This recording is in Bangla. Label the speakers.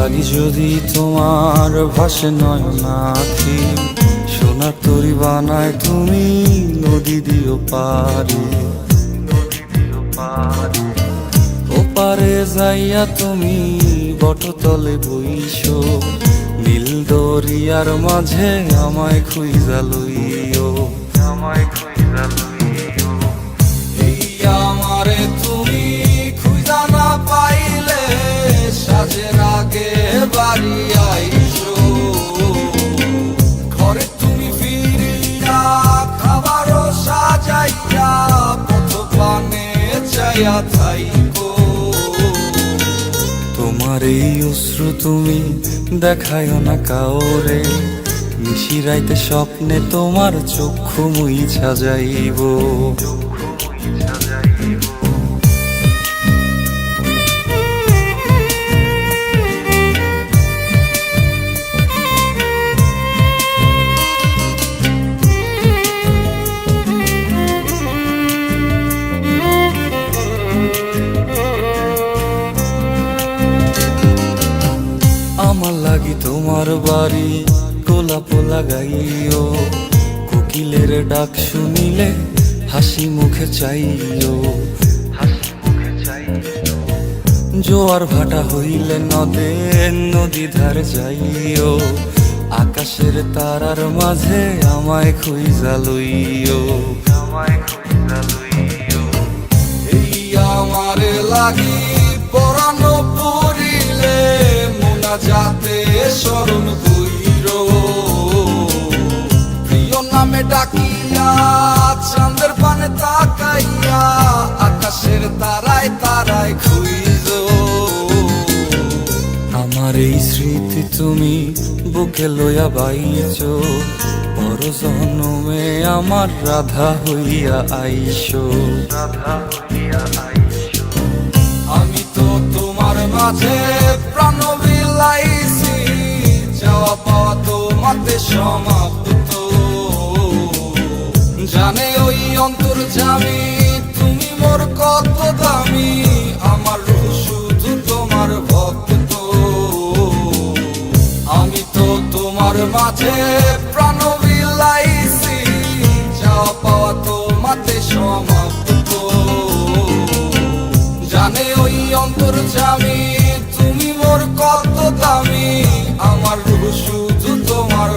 Speaker 1: লাগি যদি তোমার ভাসে নয়নাখি, সোনার তরি বানায় তুমি নদী দিও পারে। ওপারে যাইয়া তুমি বটতলে বইসো, নীল দরিয়ার মাঝে আমায় খুঁজা লইও, আমায় খুঁজা লইও। এই আমারে তুমি খুঁজা না পাইলে সাজের আগে বাড়ি আইসো, ঘরে তুমি ফিরিয়া খাবারও সাজাইয়া পথ পানে চাইয়া থাইকো। তোমার এই অশ্রু তুমি দেখায় না কাউরে, নিশিরাইতে স্বপ্নে তোমার চক্ষু মুইছা যাইব। আমার লাগি তোমার বাড়ি গোলাপ লাগাইও, কোকিলের ডাক শুনিলে হাসি মুখে চাইও, হাসি মুখে চাইও। জোয়ার ভাটা হইলে নদে নদী ধার যাইও, আকাশের তারার মাঝে আমায় খুঁজা লইও, আমায় খুঁজা লইও। এই আমারে লাগি পরানো পড়িলে যাতে স্মরণ কইরো, প্রিয় নামে ডাকিয়া চাঁদের পানে তাকাইয়া আকাশের তারায় তারায় খুঁজো। আমার এই স্মৃতি তুমি বুকে লইয়া বাইছো, পর জন্মে আমার রাধা হইয়া আইসো, রাধা হইয়া আইসো। আমি তো তোমার মাঝে প্রাণ বিলাইছি, যাওয়া পাওয়া তোমাতে সমাপ্ত। জানে ওই অন্তর্যামী তুমি মোর কত দামি, আমার রূহ শুধু তোমার ভক্ত। আমি তো তোমার মাঝে প্রাণ বিলাইছি, যাওয়া পাওয়া তোমাতে সমাপ্ত। জানে ওই অন্তর্যামী তুমি মোর কত দামি, আমার রূহ শুধু তোমার।